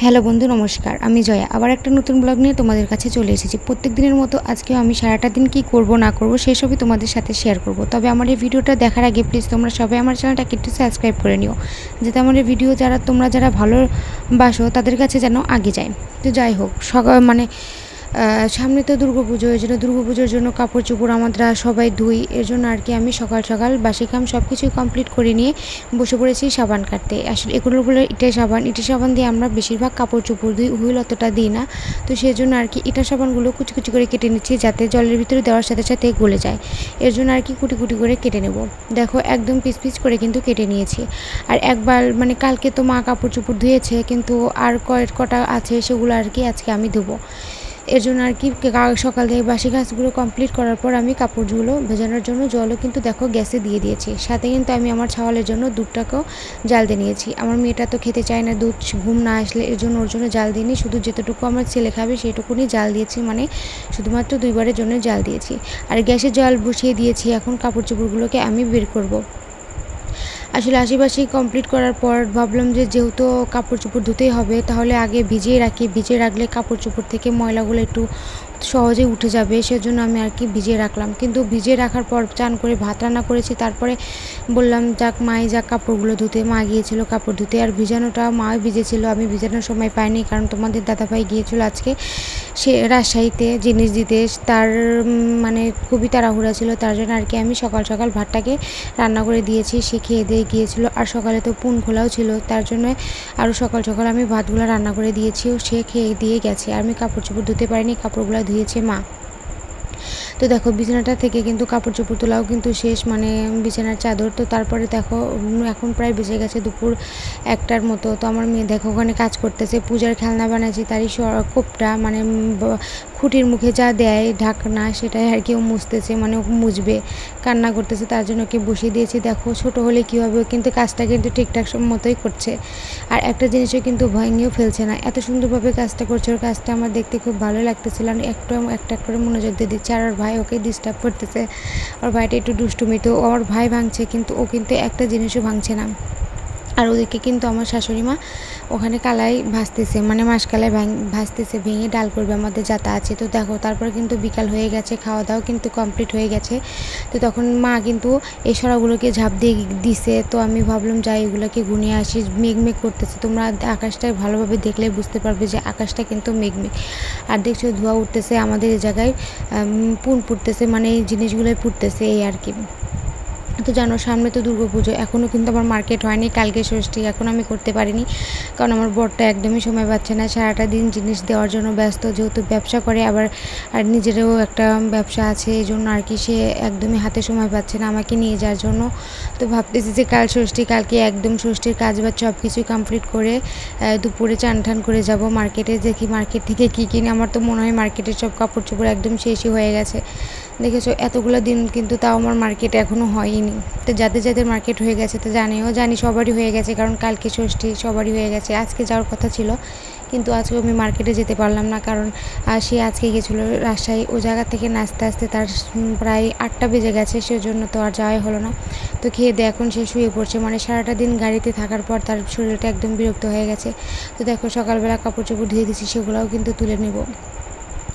Hello বন্ধু, নমস্কার। আমি জয়া আবার একটা নতুন ব্লগ নিয়ে তোমাদের কাছে চলে এসেছি। প্রত্যেক দিনের মতো আজকেও আমি সারাটা দিন কি করব না করব সেসবই তোমাদের সাথে শেয়ার করব। তবে আমার এই ভিডিওটা দেখার আগে প্লিজ তোমরা সবাই আমার চ্যানেলটাকে একটু সাবস্ক্রাইব করে নিও, যাতে আমার এই ভিডিও তোমরা যারা ভালোবাসো তাদের কাছে যেন আগে যায়। তো যাই হোক, সামনে তো দুর্গাপুজো, এই জন্য দুর্গাপুজোর জন্য কাপড় চোপড় আমরা সবাই ধুই। এর জন্য আর কি আমি সকাল সকাল বাসি কাম সব কিছুই কমপ্লিট করে নিয়ে বসে পড়েছি সাবান কাটতে। আসলে এগুলো ইটের সাবান দিয়ে আমরা বেশিরভাগ কাপড় চোপড় ধুই, হুইল অতটা দিই না। তো সেই জন্য আর কি ইটের সাবানগুলো কুচি কুচি করে কেটে নিচ্ছি, যাতে জলের ভিতরে দেওয়ার সাথে সাথে গলে যায়। এর জন্য আর কি কুটি কুটি করে কেটে নেব। দেখো একদম পিস পিস করে কিন্তু কেটে নিয়েছি। আর একবার কালকে তো মা কাপড় চোপড় ধুয়েছে, কিন্তু আর কটা আছে সেগুলো আর কি আজকে আমি ধুবো। এর জন্য আর কি সকাল থেকে বাসি কাজগুলো কমপ্লিট করার পর আমি কাপড়গুলো ভেজানোর জন্য জলও কিন্তু দেখো গ্যাসে দিয়ে দিয়েছি। সাথে কিন্তু আমি আমার ছাওয়ালের জন্য দুধটাকেও জাল দিয়ে নিয়েছি। আমার মেয়েটা তো খেতে চায় না দুধ, ঘুম না আসলে, এর জন্য ওর জন্য জাল দিইনি। শুধু যেতটুকু আমার ছেলে খাবে সেইটুকুনি জাল দিয়েছি, শুধুমাত্র 2 বারের জন্য জাল দিয়েছি। আর গ্যাসে জল বসিয়ে দিয়েছি, এখন কাপড় চোপড়গুলোকে আমি বের করব। আসলে আশিপাশি কমপ্লিট করার পর ভাবলাম যে যেহেতু কাপড় চোপড় ধুতেই হবে, তাহলে আগে ভিজিয়ে রাখি। ভিজিয়ে রাখলে কাপড় চোপড় থেকে ময়লাগুলো একটু সহজে উঠে যাবে, সেজন্য আমি আর কি ভিজিয়ে রাখলাম। কিন্তু ভিজিয়ে রাখার পর চান করে ভাত রান্না করেছি, তারপরে বললাম যাক কাপড়গুলো ধুতে। মা গিয়েছিল কাপড় ধুতে, আর ভিজানোটা মাও ভিজেছিল, আমি ভিজানোর সময় পাইনি, কারণ তোমাদের দাদাভাই গিয়েছিল আজকে সে রাজশাহীতে জিনিস দিতে। তার খুবই তাড়াহুড়া ছিল, তার জন্য আর কি আমি সকাল সকাল ভাতটাকে রান্না করে দিয়েছি। সে খেয়ে দিয়ে গিয়েছিল, আর সকালে তো পুন খোলাও ছিল, তার জন্য আরও সকাল সকাল আমি ভাতগুলো রান্না করে দিয়েছি। সে খেয়ে দিয়ে গেছে, আর আমি কাপড় চোপড় ধুতে পারিনি, কাপড়গুলো ধুয়েছে মা। তো দেখো বিছানাটা থেকে কিন্তু কাপড় চোপড় তোলাও কিন্তু শেষ, বিছানার চাদর। তো তারপরে দেখো এখন প্রায় বেজে গেছে দুপুর 1টার মতো। তো আমার মেয়ে দেখো ওখানে কাজ করতেছে। পূজার খেলনা বানাচ্ছি, তারই কোপটা খুঁটির মুখে যা দেয় ঢাকনা, সেটাই আর কি ও মুছতেছে, ও মুছবে, কান্না করতেছে, তার জন্য ওকে বসিয়ে দিয়েছি। দেখো ছোট হলে কী হবে, কিন্তু কাজটা কিন্তু ঠিকঠাক মতোই করছে। আর একটা জিনিসও কিন্তু ভেঙেও ফেলছে না, এত সুন্দরভাবে কাজটা করছে। ওর কাজটা আমার দেখতে খুব ভালো লাগতেছিল। একটা করে মনোযোগ দিয়ে দিচ্ছে। আর ওর ভাই ওকে ডিস্টার্ব করতেছে। ওর ভাইটা একটু দুষ্টুমি, তো ওর ভাই ভাঙছে, কিন্তু ও কিন্তু একটা জিনিসও ভাঙছে না। আর ওদিকে কিন্তু আমার শাশুড়ি মা ওখানে কালাই ভাজতেছে, মাসকলাই ভাজতেছে, ভেঙে ডাল করবে, আমাদের যাতা আছে। তো দেখো তারপর কিন্তু বিকাল হয়ে গেছে, খাওয়া দাওয়া কিন্তু কমপ্লিট হয়ে গেছে। তো তখন মা কিন্তু এই সরাগুলোকে ঝাঁপ দিয়ে দিছে। তো আমি ভাবলাম যাই এগুলোকে গুনিয়ে আসি। মেঘ করতেছে, তোমরা আকাশটা ভালোভাবে দেখলে বুঝতে পারবে যে আকাশটা কিন্তু মেঘ। আর দেখছো ধোঁয়া উঠতেছে, আমাদের এই জায়গায় পুন পুড়তেছে, এই জিনিসগুলোই পুড়তেছে, এই আর কি। তো জানো সামনে তো দুর্গাপুজো, এখনও কিন্তু আমার মার্কেট হয়নি, কালকে ষষ্ঠী, এখন আমি করতে পারিনি, কারণ আমার বরটা একদমই সময় পাচ্ছে না, সারাটা দিন জিনিস দেওয়ার জন্য ব্যস্ত, যেহেতু ব্যবসা করে, আবার আর নিজেরও একটা ব্যবসা আছে, এই জন্য আর কি সে একদমই হাতে সময় পাচ্ছে না আমাকে নিয়ে যাওয়ার জন্য। তো ভাবতেছি যে কাল ষষ্ঠী, কালকে একদম ষষ্ঠীর কাজ বাজ সব কিছুই কমপ্লিট করে দুপুরে চান ঠান করে যাব মার্কেটে, দেখি মার্কেট থেকে কী কিনে। আমার তো মনে হয় মার্কেটের সব কাপড় চোপড় একদম শেষই হয়ে গেছে। দেখেছো এতগুলো দিন কিন্তু তাও আমার মার্কেট এখনও হয়নি। তো যাদের মার্কেট হয়ে গেছে তো জানি সবারই হয়ে গেছে, কারণ কালকে ষষ্ঠী, সবারই হয়ে গেছে। আজকে যাওয়ার কথা ছিল, কিন্তু আজকে আমি মার্কেটে যেতে পারলাম না, কারণ সে আজকে গেছিলো রাজশাহী। ও জায়গা থেকে নাচতে আসতে তার প্রায় 8টা বেজে গেছে, সেজন্য তো আর যাওয়াই হলো না। তো খেয়ে দিয়ে এখন সে শুয়ে পড়ছে, সারাটা দিন গাড়িতে থাকার পর তার শরীরটা একদম বিরক্ত হয়ে গেছে। তো দেখো সকালবেলা কাপড় চোপড় ধুয়ে দিচ্ছি, সেগুলোও কিন্তু তুলে নেব।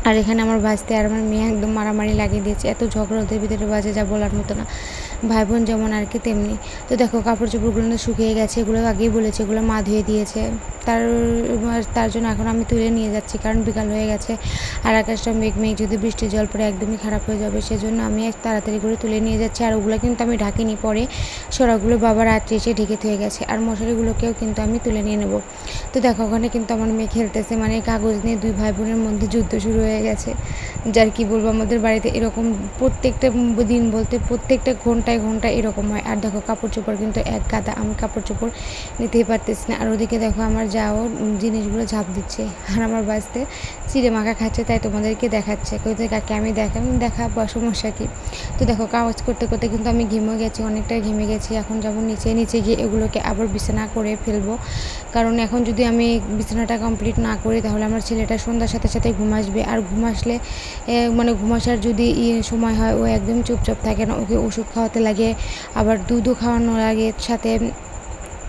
আর এখানে আমার ভাজতে আর আমার মেয়ে একদম মারামারি লাগিয়ে দিয়েছে, এত ঝগড়া ওদের ভিতরে বাজে যা বলার মতো না, ভাই বোন যেমন আর কি তেমনি। তো দেখো কাপড় চোপড়গুলো শুকিয়ে গেছে, এগুলো আগেই বলেছে, এগুলো মা ধুয়ে দিয়েছে। তার জন্য এখন আমি তুলে নিয়ে যাচ্ছি, কারণ বিকাল হয়ে গেছে, আর আকাশটা মেঘ, যদি বৃষ্টির জল পড়ে একদমই খারাপ হয়ে যাবে, সেজন্য আমি তাড়াতাড়ি করে তুলে নিয়ে যাচ্ছি। আর ওগুলো কিন্তু আমি ঢাকিনি, পরে সরাগুলো বাবা রাত্রে এসে ঢেকে থয়ে গেছে, আর মশারিগুলোকেও কিন্তু আমি তুলে নিয়ে নেব। তো দেখো ওখানে কিন্তু আমার মেয়ে খেলতেছে, কাগজ নিয়ে 2 ভাই বোনের মধ্যে যুদ্ধ শুরু হয়ে গেছে। যার কি বলবো, আমাদের বাড়িতে এরকম প্রত্যেকটা দিন বলতে প্রত্যেকটা ঘন্টায় এরকম হয়। আর দেখো কাপড় চোপড় কিন্তু এক গাদা, আমি কাপড় চোপড় নিতেই পারতেছি না। আর ওদিকে দেখো আমার যাও জিনিসগুলো ঝাঁপ দিচ্ছে, আর আমার বাঁচতে চিড়ে মাখা খাচ্ছে, তাই তোমাদেরকে দেখাচ্ছে। কোথায় কাকে আমি দেখা বা সমস্যা কী। তো দেখো কাজ করতে করতে কিন্তু আমি ঘেমে গেছি, অনেকটাই ঘেমে গেছি। এখন যাবো নিচে গিয়ে এগুলোকে আবার বিছানা করে ফেলবো, কারণ এখন যদি আমি বিছানাটা কমপ্লিট না করি, তাহলে আমার ছেলেটা সন্ধ্যার সাথে সাথে ঘুম আসবে। আর ঘুম আসলে ঘুম আসার যদি সময় হয়, ও একদম চুপচাপ থাকে না, ওকে ওষুধ খাওয়াতে লাগে, আবার দুধও খাওয়ানো লাগে, সাথে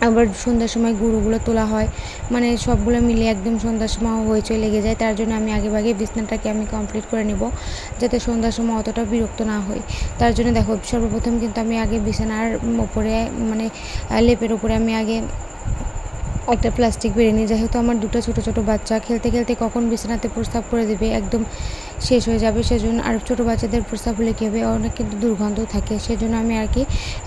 আবার সন্ধ্যার সময় গুঁড়োগুলো তোলা হয়, মানে সবগুলো মিলে একদম সন্ধ্যার সময় হইচই লেগে যায়। তার জন্য আমি আগেভাগে বিছানাটাকে আমি কমপ্লিট করে নেব, যাতে সন্ধ্যার সময় অতটা বিরক্ত না হই। তার জন্য দেখো সর্বপ্রথম কিন্তু আমি আগে বিছানার ওপরে মানে লেপের উপরে আমি আগে একটা প্লাস্টিক বেড়ে নিই, যেহেতু আমার দুটো ছোটো ছোটো বাচ্চা খেলতে খেলতে কখন বিছানাতে প্রস্রাব করে দেবে একদম শেষ হয়ে যাবে, সেজন্য আর ছোটো বাচ্চাদের প্রস্রাব হলে কী হবে, অনেক কিন্তু দুর্গন্ধ থাকে, সেজন্য আমি আর কি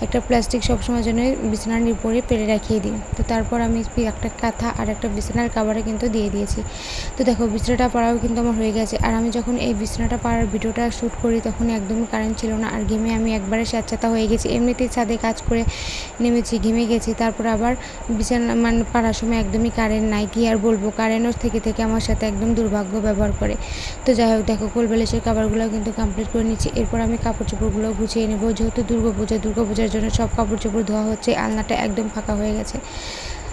একটা প্লাস্টিক সবসময় যেন বিছানার উপরে পেরে রাখিয়ে দিই। তো তারপর আমি একটা কাঁথা আর একটা বিছানার কাভারে কিন্তু দিয়ে দিয়েছি। তো দেখো বিছানাটা পাড়াও কিন্তু আমার হয়ে গেছে। আর আমি যখন এই বিছানাটা পাড়ার ভিডিওটা শ্যুট করি তখন একদমই কারেন্ট ছিল না, আর ঘেমে আমি একবারে স্যাঁতস্যাঁতা হয়ে গেছি। এমনিতেই ছাদে কাজ করে নেমেছি, ঘেমে গেছি, তারপর আবার বিছানা মানে পাড়ার সময় একদমই কারেন্ট নাই, কি আর বলবো, কারেন্টও থেকে আমার সাথে একদম দুর্ভাগ্য ব্যবহার করে। তো যাই হোক দেখো কোল বালিশের কাভারগুলো কিন্তু কমপ্লিট করে নিচ্ছি। এরপর আমি কাপড় চোপড়গুলো গুছিয়ে নেবো, যেহেতু দুর্গাপূজার জন্য সব কাপড় চোপড় ধোয়া হচ্ছে, আলনাটা একদম ফাঁকা হয়ে গেছে।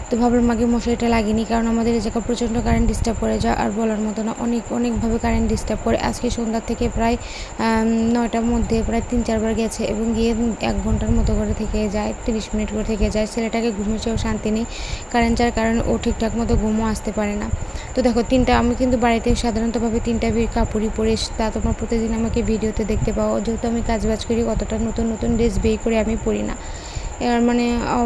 তো ভাবলাম আগে মশারিটা লাগিনি, কারণ আমাদের এই জায়গায় প্রচণ্ড কারেন্ট ডিস্টার্ব করে যায়, আর বলার মতো না, অনেকভাবে কারেন্ট ডিস্টার্ব করে। আজকে সন্ধ্যা থেকে প্রায় 9টার মধ্যে প্রায় 3-4 বার গেছে, এবং গিয়ে 1 ঘন্টার মতো করে থেকে যায়, 30 মিনিট করে থেকে যায়। ছেলেটাকে ঘুমিয়েছেও শান্তি নেই, কারেন্ট যার কারণে ও ঠিকঠাক মতো ঘুমও আসতে পারে না। তো দেখো আমি কিন্তু বাড়িতে সাধারণতভাবে 3টা কাপড়ই পরে, তা তোমরা প্রতিদিন আমাকে ভিডিওতে দেখতে পাও। যেহেতু আমি কাজবাজ করি, অতটা নতুন ড্রেস বের করে আমি পরি না, এর মানে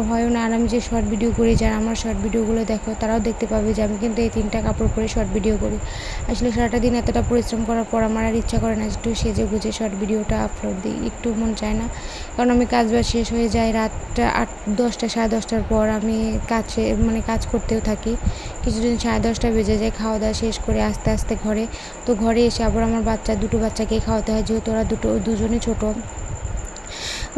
হয় না। আর আমি যে শর্ট ভিডিও করি, যারা আমার শর্ট ভিডিওগুলো দেখো তারাও দেখতে পাবে যে আমি কিন্তু এই 3টা কাপড় পরে শর্ট ভিডিও করি। আসলে সারাটা দিন এতটা পরিশ্রম করার পর আমার আর ইচ্ছা করে না একটু সেজে গুজে শর্ট ভিডিওটা আপলোড দিই, একটু মন চায় না, কারণ আমি কাজবাজ শেষ হয়ে যায় রাত 8-10টা 10:30টার পর। আমি কাজ করতেও থাকি, কিছুদিন 10:30টা বেজে যায় খাওয়া দাওয়া শেষ করে আস্তে আস্তে ঘরে। তো ঘরে এসে আবার আমার দুটো বাচ্চাকে খাওয়াতে হয়, যেহেতু ওরা দুজনই ছোটো,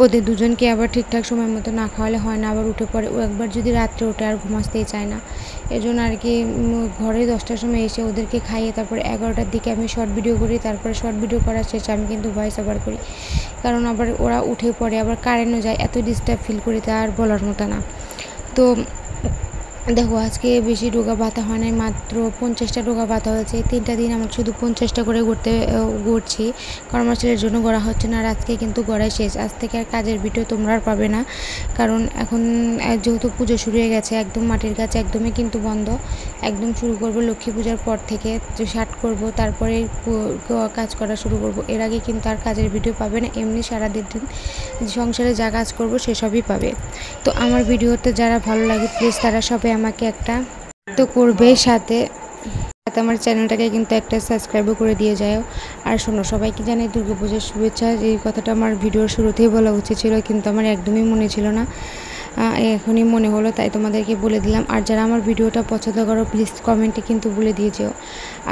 ওদের দুজনকে আবার ঠিকঠাক সময় মতো না খাওয়ালে হয় না, আবার উঠে পড়ে। ও একবার যদি রাত্রে ওঠে আর ঘুমাতেই চায় না, এজন্য আর কি ঘরে 10টার সময় এসে ওদেরকে খাইয়ে তারপরে 11টার দিকে আমি শর্ট ভিডিও করি। তারপরে শর্ট ভিডিও করার শেষে আমি কিন্তু ভয়েস ওভার করি, কারণ আবার ওরা উঠে পড়ে, আবার কারেন্টও যায়, এত ডিস্টার্ব ফিল করি তা আর বলার মতো না। তো দেখো আজকে বেশি ডোগা বাঁধা হয় নাই, মাত্র 50টা ডোগা বাঁধা হয়েছে। 3টা দিন আমার শুধু 50টা করে গড়ছি, কারণ আমার ছেলের জন্য গড়া হচ্ছে না। আর আজকে কিন্তু গড়াই শেষ, আজ থেকে আর কাজের ভিডিও তোমরা আর পাবে না, কারণ এখন যেহেতু পুজো শুরু হয়ে গেছে, একদম মাটির কাজ একদমই কিন্তু বন্ধ, একদম শুরু করব লক্ষ্মী পূজার পর থেকে, স্টার্ট করব, তারপরে কাজ করা শুরু করব। এর আগে কিন্তু আর কাজের ভিডিও পাবে না, এমনি সারাদিন সংসারে যা কাজ করব সেসবই পাবে। তো আমার ভিডিওতে যারা ভালো লাগে প্লিজ তারা সবাই আমাকে একটা তো করবে, সাথে আমার চ্যানেলটাকে কিন্তু একটা সাবস্ক্রাইবও করে দিয়ে যাও। আর শোনো, সবাইকে জানাই দুর্গাপূজার শুভেচ্ছা। এই কথাটা আমার ভিডিওর শুরুতেই বলা উচিত ছিল, কিন্তু আমার একদমই মনে ছিল না, এখনই মনে হলো, তাই তোমাদেরকে বলে দিলাম। আর যারা আমার ভিডিওটা পছন্দ করো প্লিজ কমেন্টে কিন্তু বলে দিয়ে যেও।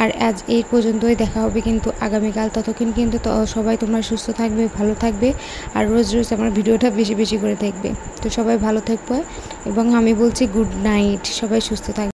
আর আজ এই পর্যন্তই, দেখা হবে কিন্তু আগামীকাল। ততক্ষণ কিন্তু সবাই তোমরা সুস্থ থাকবে, ভালো থাকবে, আর রোজ আমার ভিডিওটা বেশি করে দেখবে। তো সবাই ভালো থাকবে, এবং আমি বলছি গুড নাইট, সবাই সুস্থ থাকবে।